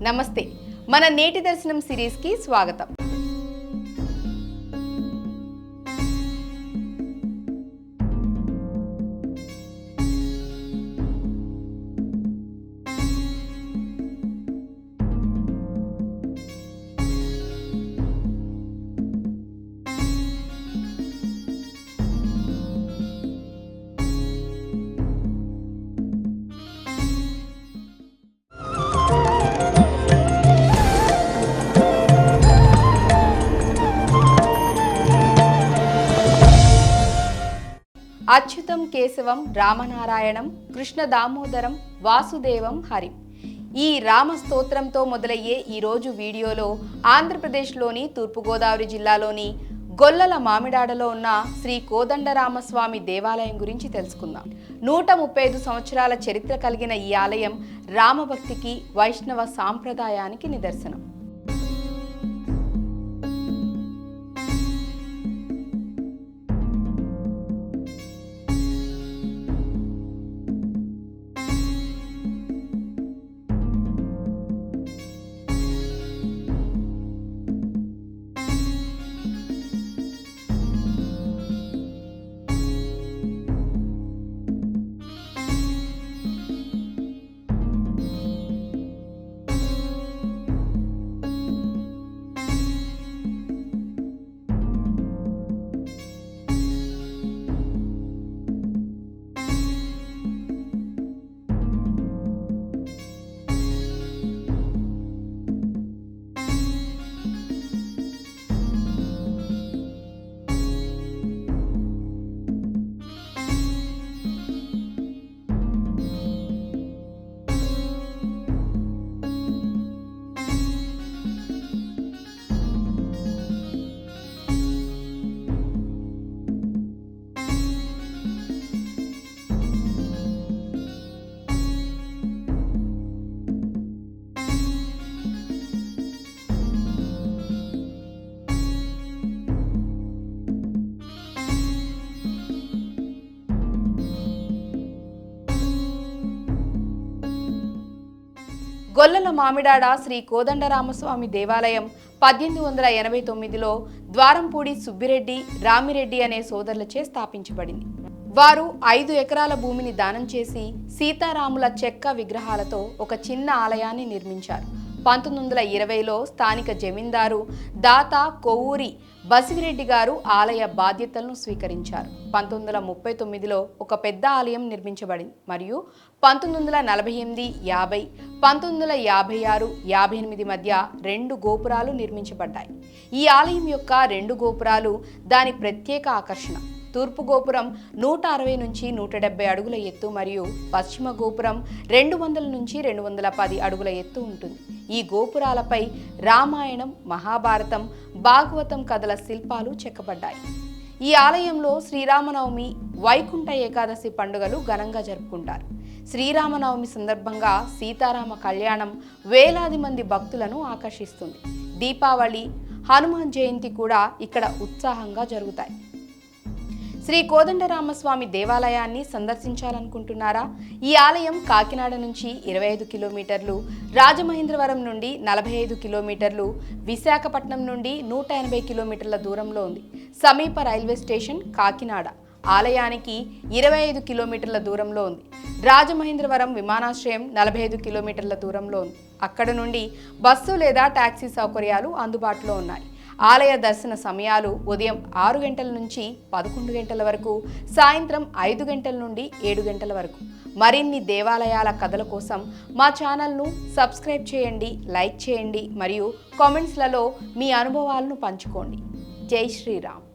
నమస్తే. మన నేటి దర్శనం సిరీస్కి స్వాగతం. అచ్యుతం కేశవం రామనారాయణం కృష్ణ దామోదరం వాసుదేవం హరి. ఈ రామ స్తోత్రంతో మొదలయ్యే ఈరోజు వీడియోలో ఆంధ్రప్రదేశ్లోని తూర్పుగోదావరి జిల్లాలోని గొల్లల మామిడాడలో ఉన్న శ్రీ కోదండరామస్వామి దేవాలయం గురించి తెలుసుకుందాం. 135 సంవత్సరాల చరిత్ర కలిగిన ఈ ఆలయం రామభక్తికి వైష్ణవ సాంప్రదాయానికి నిదర్శనం. గొల్లల మామిడాడ శ్రీ కోదండరామస్వామి దేవాలయం 1889లో ద్వారంపూడి సుబ్బిరెడ్డి, రామిరెడ్డి అనే సోదరులచే స్థాపించబడింది. వారు 5 ఎకరాల భూమిని దానం చేసి సీతారాముల చెక్క విగ్రహాలతో ఒక చిన్న ఆలయాన్ని నిర్మించారు. 1920లో స్థానిక జమీందారు దాత కొవ్వూరి బసివిరెడ్డి గారు ఆలయ బాధ్యతలను స్వీకరించారు. 1939లో ఒక పెద్ద ఆలయం నిర్మించబడింది మరియు 1948, 50, 1956, 58 మధ్య 2 గోపురాలు నిర్మించబడ్డాయి. ఈ ఆలయం యొక్క 2 గోపురాలు దాని ప్రత్యేక ఆకర్షణ. తూర్పు గోపురం 160 నుంచి 170 అడుగుల ఎత్తు మరియు పశ్చిమ గోపురం 200 నుంచి 210 అడుగుల ఎత్తు ఉంటుంది. ఈ గోపురాలపై రామాయణం, మహాభారతం, భాగవతం కథల శిల్పాలు చెక్కబడ్డాయి. ఈ ఆలయంలో శ్రీరామనవమి, వైకుంఠ ఏకాదశి పండుగలు ఘనంగా జరుపుకుంటారు. శ్రీరామనవమి సందర్భంగా సీతారామ కళ్యాణం వేలాది మంది భక్తులను ఆకర్షిస్తుంది. దీపావళి, హనుమాన్ జయంతి కూడా ఇక్కడ ఉత్సాహంగా జరుగుతాయి. శ్రీ కోదండరామస్వామి దేవాలయాన్ని సందర్శించాలనుకుంటున్నారా? ఈ ఆలయం కాకినాడ నుంచి 25 కిలోమీటర్లు, రాజమహేంద్రవరం నుండి 45 కిలోమీటర్లు, విశాఖపట్నం నుండి 180 కిలోమీటర్ల దూరంలో ఉంది. సమీప రైల్వే స్టేషన్ కాకినాడ ఆలయానికి 25 కిలోమీటర్ల దూరంలో ఉంది. రాజమహేంద్రవరం విమానాశ్రయం 45 కిలోమీటర్ల దూరంలో ఉంది. అక్కడ నుండి బస్సు లేదా టాక్సీ సౌకర్యాలు అందుబాటులో ఉన్నాయి. ఆలయ దర్శన సమయాలు ఉదయం 6 గంటల నుంచి 11 గంటల వరకు, సాయంత్రం 5 గంటల నుండి 7 గంటల వరకు. మరిన్ని దేవాలయాల కథల కోసం మా ఛానల్ను సబ్స్క్రైబ్ చేయండి, లైక్ చేయండి మరియు కామెంట్స్లలో మీ అనుభవాలను పంచుకోండి. జై శ్రీరామ్.